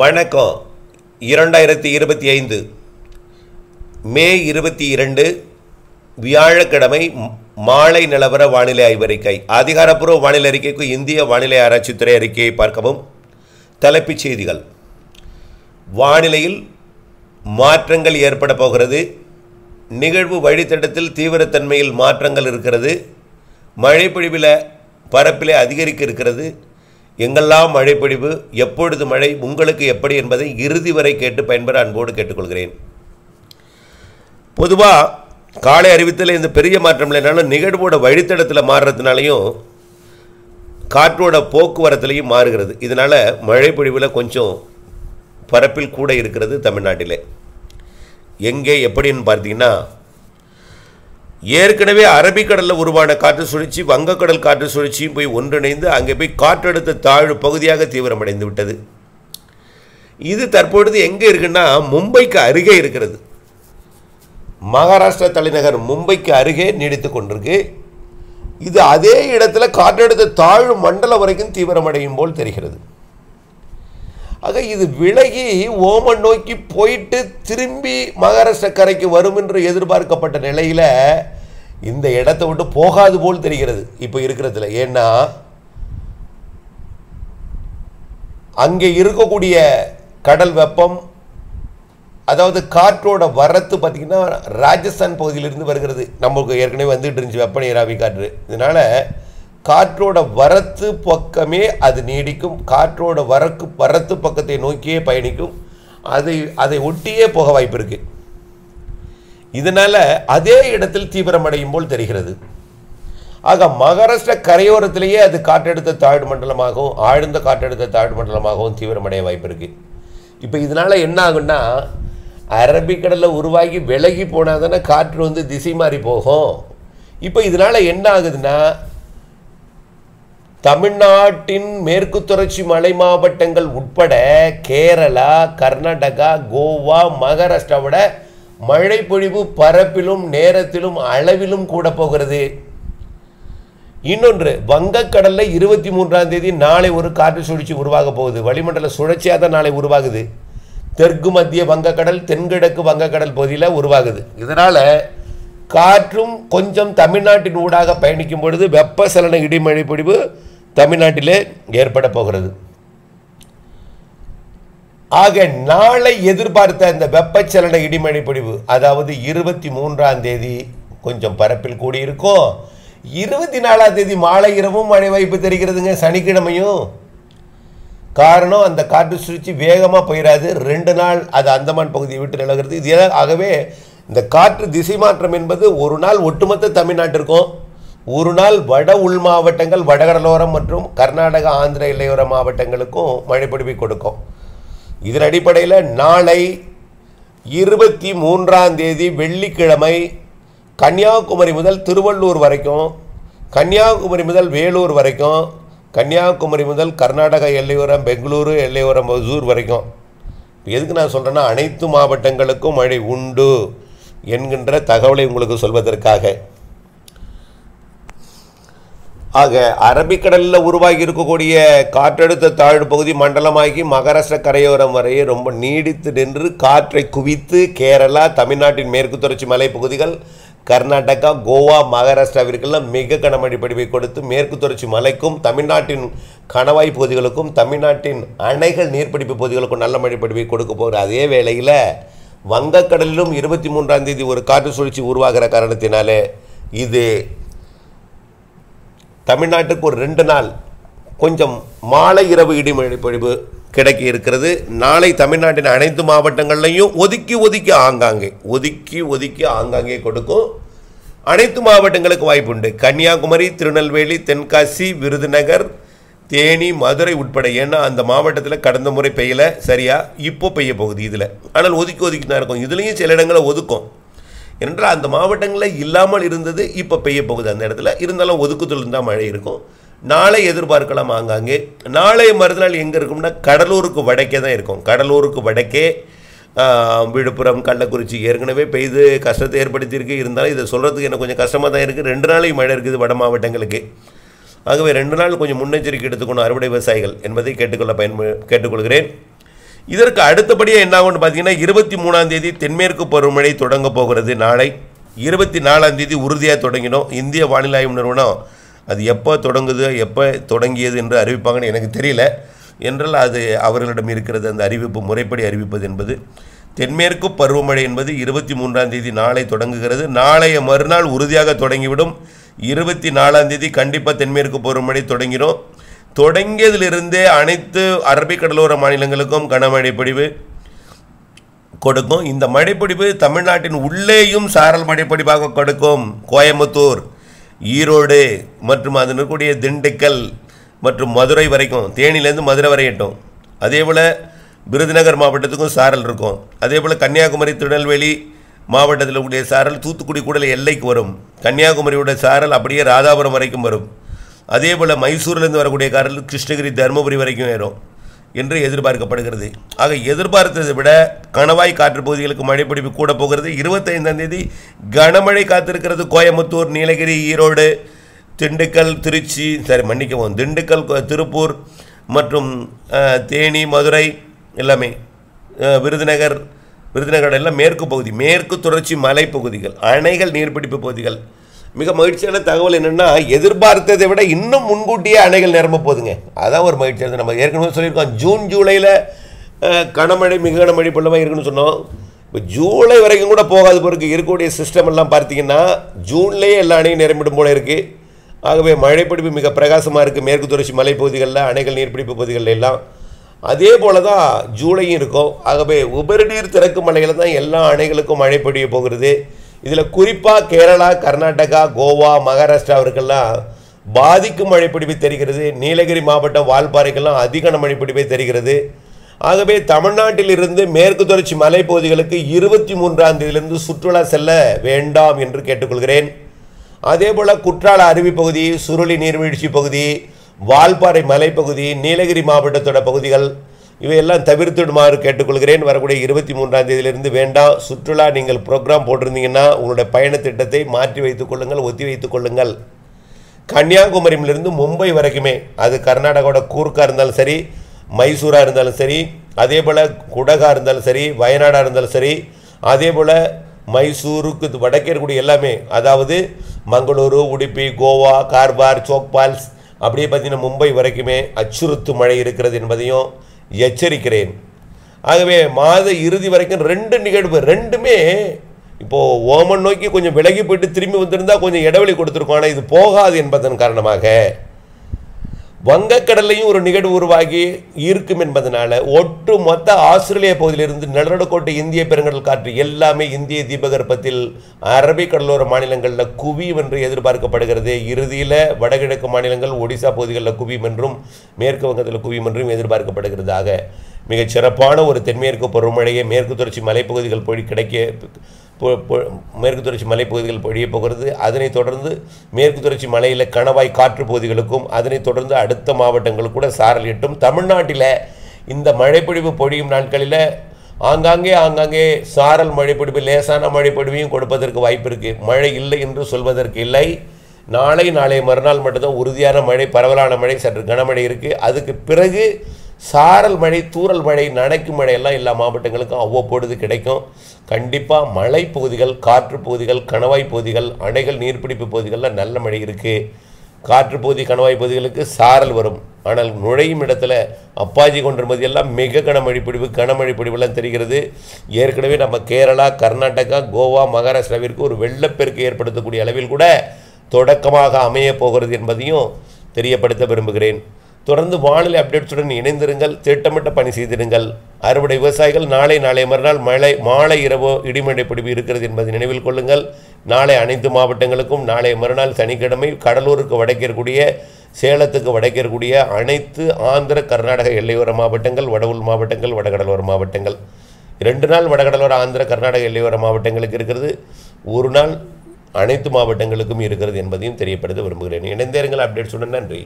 வணக்கம். 2025 மே 22 வியாழக்கிழமை மாலை நிலவர வானிலை ஆய்வறிக்கை. அதிகாரப்பூர்வ வானிலை அறிக்கைக்கு இந்திய வானிலை ஆராய்ச்சித்துறை அறிக்கையை பார்க்கவும். தலைப்புச் செய்திகள்: வானிலையில் மாற்றங்கள் ஏற்பட போகிறது. நிகழ்வு வழித்தடத்தில் தீவிரத்தன்மையில் மாற்றங்கள் இருக்கிறது. மழைப்பொழிவில் பரப்பிலே அதிகரிக்க இருக்கிறது. எங்கெல்லாம் மழைப்பொழிவு, எப்பொழுது மழை, உங்களுக்கு எப்படி என்பதை இறுதி வரை கேட்டு பயன்பெற அன்போடு கேட்டுக்கொள்கிறேன். பொதுவாக காலை அறிவித்தல் இந்த பெரிய மாற்றம் இல்லைனாலும் நிகழ்வோட வழித்தடத்தில் மாறுறதுனாலையும் காற்றோட போக்குவரத்துலையும் மாறுகிறது. இதனால் மழைப்பொழிவில் கொஞ்சம் பரப்பில் கூட இருக்கிறது தமிழ்நாட்டில். எங்கே எப்படின்னு பார்த்தீங்கன்னா, ஏற்கனவே அரபிக்கடலில் உருவான காற்று சுழற்சி வங்கக்கடல் காற்று சுழற்சியும் போய் ஒன்றிணைந்து அங்கே போய் காற்றழுத்த தாழ்வு பகுதியாக தீவிரமடைந்து விட்டது. இது தற்பொழுது எங்கே இருக்குன்னா, மும்பைக்கு அருகே இருக்கிறது. மகாராஷ்டிரா தலைநகர் மும்பைக்கு அருகே நீடித்து கொண்டிருக்கு. இது அதே இடத்துல காற்றழுத்த தாழ்வு மண்டலம் வரைக்கும் தீவிரமடையும் போல் தெரிகிறது. ஆக இது விலகி ஓமன் நோக்கி போயிட்டு திரும்பி மகாராஷ்டிரா கரைக்கு வரும் என்று எதிர்பார்க்கப்பட்ட நிலையில் இந்த இடத்தை விட்டு போகாது போல் தெரிகிறது இப்போ இருக்கிறதுல. ஏன்னா அங்கே இருக்கக்கூடிய கடல் வெப்பம், அதாவது காற்றோட வரத்து பார்த்திங்கன்னா ராஜஸ்தான் பகுதியிலிருந்து வருகிறது. நமக்கு ஏற்கனவே வந்துட்டு இருந்துச்சு வெப்ப நீராவி காற்று. இதனால் காற்றோட வரத்து பக்கமே அது நீடிக்கும். காற்றோட வரத்து பக்கத்தை நோக்கியே பயணிக்கும். அதை ஒட்டியே போக வாய்ப்பு இருக்கு. இதனால் அதே இடத்தில் தீவிரமடையும் போல் தெரிகிறது. ஆக மகாராஷ்டிரா கரையோரத்திலேயே அது காற்றழுத்த தாழ்வு மண்டலமாகவும் ஆழ்ந்த காற்றழுத்த தாழ்வு மண்டலமாகவும் தீவிரமடைய வாய்ப்பு இருக்கு. இப்போ இதனால் என்ன ஆகுன்னா, அரபிக்கடலில் உருவாகி விலகி போனால் தானே காற்று வந்து திசை மாறி போகும். இப்போ இதனால் என்ன ஆகுதுன்னா, தமிழ்நாட்டின் மேற்கு தொடர்ச்சி மலை மாவட்டங்கள் உட்பட கேரளா, கர்நாடகா, கோவா, மகாராஷ்டிராவோட மழைப்பொழிவு பரப்பிலும் நேரத்திலும் அளவிலும் கூட போகிறது. இன்னொன்று, வங்கக்கடலில் 23ஆம் தேதி நாளை ஒரு காற்று சுழற்சி உருவாக போகுது. வளிமண்டல சுழற்சியாக தான் நாளை உருவாகுது. தெற்கு மத்திய வங்கக்கடல், தென்கிழக்கு வங்கக்கடல் பகுதியில் உருவாகுது. இதனால் காற்றும் கொஞ்சம் தமிழ்நாட்டின் ஊடாக பயணிக்கும் பொழுது வெப்பசலன இடிமழை பொழிவு தமிழ்நாட்டிலே ஏற்பட போகிறது. ஆக நாளை எதிர்பார்த்த இந்த வெப்பச்சலன இடிமழை பொழிவு, அதாவது 23ஆம் தேதி கொஞ்சம் பரப்பில் கூடியிருக்கும். 24ஆம் தேதி மாலை இரவும் மழை வாய்ப்பு தெரிகிறதுங்க, சனிக்கிழமையும். காரணம், அந்த காற்று சுழற்சி வேகமாக போயிடாது. 2 நாள் அது அந்தமான் பகுதியை விட்டு நிலவுகிறது. இது ஆகவே இந்த காற்று திசை மாற்றம் என்பது ஒரு நாள் ஒட்டுமொத்த தமிழ்நாட்டிற்கும், ஒரு நாள் வட உள் மாவட்டங்கள், வடகடலோரம் மற்றும் கர்நாடகா ஆந்திர எல்லையோர மாவட்டங்களுக்கும் மழைப்பொழிவை கொடுக்கும். இதன் அடிப்படையில் நாளை 23ஆம் தேதி வெள்ளிக்கிழமை கன்னியாகுமரி முதல் திருவள்ளூர் வரைக்கும், கன்னியாகுமரி முதல் வேலூர் வரைக்கும், கன்னியாகுமரி முதல் கர்நாடகா எல்லையோரம் பெங்களூரு எல்லையோரம் ஒசூர் வரைக்கும். எதுக்கு நான் சொல்கிறேன்னா, அனைத்து மாவட்டங்களுக்கும் மழை உண்டு என்கின்ற தகவலை உங்களுக்கு சொல்வதற்காக. ஆக அரபிக்கடலில் உருவாகி இருக்கக்கூடிய காற்றழுத்த தாழ்வு பகுதி மண்டலமாகி மகாராஷ்டிரா கரையோரம் வரையே ரொம்ப நீடித்து நின்று காற்றை குவித்து கேரளா, தமிழ்நாட்டின் மேற்கு தொடர்ச்சி மலைப்பகுதிகள், கர்நாடகா, கோவா, மகாராஷ்டிராவிற்கெல்லாம் மிக கனமழை பொழிவை கொடுத்து மேற்கு தொடர்ச்சி மலைக்கும், தமிழ்நாட்டின் கணவாய் பகுதிகளுக்கும், தமிழ்நாட்டின் அணைகள் நீர்பிடிப்பு பகுதிகளுக்கும் நல்ல மழை பொழிவை கொடுக்க போகிற அதே வேளையில் வங்கக்கடலிலும் 23ஆம் தேதி ஒரு காற்று சுழற்சி உருவாகிற காரணத்தினாலே இது தமிழ்நாட்டுக்கு ஒரு 2 நாள் கொஞ்சம் மாலை இரவு இடிமழை பொழிவு கிடைக்க இருக்கிறது. நாளை தமிழ்நாட்டின் அனைத்து மாவட்டங்கள்லையும் ஒதுக்கி ஆங்காங்கே கொடுக்கும். அனைத்து மாவட்டங்களுக்கு வாய்ப்பு உண்டு. கன்னியாகுமரி, திருநெல்வேலி, தென்காசி, விருதுநகர், தேனி, மதுரை உட்பட. ஏன்னா அந்த மாவட்டத்தில் கடந்த முறை பெய்யலை, சரியா இப்போ பெய்ய போகுது இதில். ஆனால் ஒதுக்கி தான் இருக்கும். இதுலேயும் சில இடங்களை ஒதுக்கும். ஏனென்றால் அந்த மாவட்டங்களில் இல்லாமல் இருந்தது, இப்போ பெய்ய போகுது அந்த இடத்துல. இருந்தாலும் ஒதுக்குதல் இருந்தால் மழை இருக்கும். நாளை எதிர்பார்க்கலாம் ஆங்காங்கே. நாளை மறுநாள் எங்கே இருக்கும்னா, கடலூருக்கு வடக்கே தான் இருக்கும். கடலூருக்கு வடக்கே விழுப்புரம், கள்ளக்குறிச்சி ஏற்கனவே பெய்து கஷ்டத்தை ஏற்படுத்தியிருக்கு. இருந்தாலும் இதை சொல்கிறதுக்கு எனக்கு கொஞ்சம் கஷ்டமாக தான் இருக்குது. 2 நாளையும் மழை இருக்குது வட மாவட்டங்களுக்கு. ஆகவே 2 நாள் கொஞ்சம் முன்னெச்சரிக்கை எடுத்துக்கணும் அறுவடை விவசாயிகள் என்பதை கேட்டுக்கொள்கிறேன். இதற்கு அடுத்தபடியாக என்ன ஆகும்னு பார்த்தீங்கன்னா 23ஆம் தேதி தென்மேற்கு பருவமழை தொடங்க போகிறது. நாளை 24ஆம் தேதி உறுதியாக தொடங்கினோம். இந்திய வானிலை ஆய்வு நிறுவனம் அது எப்போ தொடங்குது எப்போ தொடங்கியது என்று அறிவிப்பாங்கன்னு எனக்கு தெரியல. என்றால் அது அவர்களிடம் இருக்கிறது. அந்த அறிவிப்பு முறைப்படி அறிவிப்பது என்பது தென்மேற்கு பருவமழை என்பது 23ஆம் தேதி நாளை தொடங்குகிறது. நாளைய மறுநாள் உறுதியாக தொடங்கிவிடும். 24ஆம் தேதி கண்டிப்பாக தென்மேற்கு பருவமழை தொடங்கிடும். தொடங்கியதிலிருந்தே அனைத்து அரபிக்கடலோர மாநிலங்களுக்கும் கனமழை பொழிவு கொடுக்கும். இந்த மழைப்பொழிவு தமிழ்நாட்டின் உள்ளேயும் சாரல் மழைப்பொழிவாக கொடுக்கும். கோயம்புத்தூர், ஈரோடு மற்றும் அதன் இருக்கக்கூடிய திண்டுக்கல் மற்றும் மதுரை வரைக்கும், தேனியிலேருந்து மதுரை வரையட்டும். அதே போல் விருதுநகர் மாவட்டத்துக்கும் சாரல் இருக்கும். அதே போல் கன்னியாகுமரி, திருநெல்வேலி மாவட்டத்தில் கூடிய சாரல் தூத்துக்குடி கூட எல்லைக்கு வரும். கன்னியாகுமரியோட சாரல் அப்படியே ராதாபுரம் வரைக்கும் வரும். அதே போல் மைசூரிலிருந்து வரக்கூடிய சாரல் கிருஷ்ணகிரி, தருமபுரி வரைக்கும் ஏறும் என்று எதிர்பார்க்கப்படுகிறது. ஆக எதிர்பார்த்ததை விட கணவாய் காற்று பகுதிகளுக்கு மழைப்பொழிவு கூட போகிறது. 25ஆம் தேதி கனமழை காத்திருக்கிறது. கோயம்புத்தூர், நீலகிரி, ஈரோடு, திண்டுக்கல், திருச்சி திண்டுக்கல், திருப்பூர் மற்றும் தேனி, மதுரை எல்லாமே, விருதுநகர் எல்லாம் மேற்கு பகுதி, மேற்கு தொடர்ச்சி மலைப்பகுதிகள், அணைகள், நீர்பிடிப்பு பகுதிகள். மிக மகிழ்ச்சியான தகவல் என்னென்னா எதிர்பார்த்ததை விட இன்னும் முன்கூட்டியே அணைகள் நிரம்ப போகுதுங்க. அதான் ஒரு மகிழ்ச்சியானது. நம்ம ஏற்கனவே சொல்லியிருக்கோம் ஜூன் ஜூலையில் கனமழை மிக கனமழை பொழுதுமாக இருக்குன்னு சொன்னோம். இப்போ ஜூலை வரைக்கும் கூட போகாத பிறகு இருக்கக்கூடிய சிஸ்டம் எல்லாம் பார்த்தீங்கன்னா ஜூன்லேயே எல்லா அணையும் நிரம்பிடும் போல இருக்குது. ஆகவே மழைப்பிடிப்பு மிக பிரகாசமாக இருக்குது மேற்கு தொடர்ச்சி மலைப்பகுதிகளில், அணைகள், நீர்பிடிப்பு பகுதிகளில் எல்லாம். அதே போல தான் ஜூலையும் இருக்கும். ஆகவே உபரி நீர் திறக்கும் மலையில் தான் எல்லா அணைகளுக்கும் மழை பொழிய போகிறது. இதில் குறிப்பாக கேரளா, கர்நாடகா, கோவா, மகாராஷ்டிராவிற்கெல்லாம் பாதிக்கும் மழைப்பிடிப்பு தெரிகிறது. நீலகிரி மாவட்டம் வால்பாறைக்கெல்லாம் அதிக மழைப்பிடிப்பை தெரிகிறது. ஆகவே தமிழ்நாட்டில் இருந்து மேற்கு தொடர்ச்சி மலைப்பகுதிகளுக்கு 23ஆம் தேதியிலிருந்து சுற்றுலா செல்ல வேண்டாம் என்று கேட்டுக்கொள்கிறேன். அதே போல் குற்றால அருவி பகுதி, சுருளி நீர்வீழ்ச்சி பகுதி, வால்பாறை மலைப்பகுதி, நீலகிரி மாவட்டத்தோட பகுதிகள் இவையெல்லாம் தவிர்த்துடுமாறு கேட்டுக்கொள்கிறேன். வரக்கூடிய 23ஆம் தேதியிலிருந்து வேண்டாம். சுற்றுலா நீங்கள் ப்ரோக்ராம் போட்டிருந்தீங்கன்னா உங்களுடைய பயண திட்டத்தை மாற்றி வைத்துக் கொள்ளுங்கள், ஒத்தி வைத்துக் கொள்ளுங்கள். கன்னியாகுமரியிலிருந்து மும்பை வரைக்குமே, அது கர்நாடகாவோட கூர்க்காக இருந்தாலும் சரி, மைசூராக இருந்தாலும் சரி, அதே போல் குடகாக இருந்தாலும் சரி, வயநாடாக இருந்தாலும் சரி, அதே போல் மைசூருக்கு வடக்கே இருக்கக்கூடிய எல்லாமே, அதாவது மங்களூரு, உடுப்பி, கோவா, கார்வார், சோக்பால்ஸ், அப்படியே பார்த்தீங்கன்னா மும்பை வரைக்குமே அச்சுறுத்து மழை இருக்கிறது என்பதையும் எச்சரிக்கிறேன். ஆகவே மாத இறுதி வரைக்கும் 2 நிகழ்வு, ரெண்டுமே இப்போது ஓமன் நோக்கி கொஞ்சம் விலகி போயிட்டு திரும்பி வந்திருந்தால் கொஞ்சம் இடைவெளி கொடுத்துருக்கோம். ஆனால் இது போகாது என்பதன் காரணமாக வங்கக்கடலையும் ஒரு நிகழ்வு உருவாகி இருக்கும் என்பதனால ஒட்டு மொத்த ஆஸ்திரேலியா பகுதியிலிருந்து நிலநடுக்கோட்டு இந்திய பெருங்கடல் காற்று எல்லாமே இந்திய தீபகற்பத்தில் அரபிக்கடலோர மாநிலங்களில் குவியும் என்று எதிர்பார்க்கப்படுகிறது. இறுதியில் வடகிழக்கு மாநிலங்கள், ஒடிசா பகுதிகளில் குவியும் என்றும் மேற்கு வங்கத்தில் குவியும் என்றும் எதிர்பார்க்கப்படுகிறது. ஆக மிகச் சிறப்பான ஒரு தென்மேற்கு பருவமழையை மேற்கு தொடர்ச்சி மலைப்பகுதிகள் மேற்கு தொடர்ச்சி மலைப்பகுதிகள் பொழிய போகிறது. அதனைத் தொடர்ந்து மேற்கு தொடர்ச்சி மலையில் கணவாய் காற்று பகுதிகளுக்கும், அதனைத் தொடர்ந்து அடுத்த மாவட்டங்களுக்கு கூட சாரல் எட்டும். தமிழ்நாட்டில் இந்த மழைப்பொழிவு பொழியும் நாட்களில் ஆங்காங்கே சாரல் மழைப்பொழிவு, லேசான மழைப்பொழிவையும் கொடுப்பதற்கு வாய்ப்பு இருக்குது. மழை இல்லை என்று சொல்வதற்கு இல்லை. நாளைய மறுநாள் மட்டும்தான் உறுதியான மழை, பரவலான மழை, சற்று கனமழை இருக்குது. அதுக்கு பிறகு சாரல் மழை, தூறல் மழை, நனைக்கும் மழை எல்லாம் எல்லா மாவட்டங்களுக்கும் அவ்வப்பொழுது கிடைக்கும். கண்டிப்பாக மலைப்பகுதிகள், காற்று பகுதிகள், கணவாய் பகுதிகள், அணைகள், நீர்பிடிப்பு பகுதிகளில் நல்ல மழை இருக்குது. காற்று பகுதி, கணவாய் பகுதிகளுக்கு சாரல் வரும். ஆனால் நுழையும் இடத்துல அப்பாஜி கொண்டிருப்பது எல்லாம் மிக கனமழை பொழிவுலாம் தெரிகிறது. ஏற்கனவே நம்ம கேரளா, கர்நாடகா, கோவா, மகாராஷ்டிராவிற்கு ஒரு வெள்ளப்பெருக்கு ஏற்படுத்தக்கூடிய அளவில் கூட தொடக்கமாக அமைய போகிறது என்பதையும் தெரியப்படுத்த விரும்புகிறேன். தொடர்ந்து வானிலை அப்டேட்ஸுடன் இணைந்திருங்கள், திட்டமிட்ட பணி செய்திருங்கள். அறுவடை விவசாயிகள் நாளை மறுநாள் மாலை இரவு இடிமழை பொழிவு இருக்கிறது என்பதை நினைவில் கொள்ளுங்கள். நாளை அனைத்து மாவட்டங்களுக்கும், நாளை மறுநாள் சனிக்கிழமை கடலூருக்கு வடக்கே இருக்கக்கூடிய, சேலத்துக்கு வடக்கே இருக்கக்கூடிய அனைத்து ஆந்திர, கர்நாடக எல்லையோர மாவட்டங்கள், வடவுள் மாவட்டங்கள், வடகடலோர மாவட்டங்கள், 2 நாள் வடகடலோர ஆந்திர, கர்நாடக எல்லையோர மாவட்டங்களுக்கு இருக்கிறது. ஒரு நாள் அனைத்து மாவட்டங்களுக்கும் இருக்கிறது என்பதையும் தெரியப்படுத்த விரும்புகிறேன். இணைந்தேருங்கள் அப்டேட்ஸுடன். நன்றி.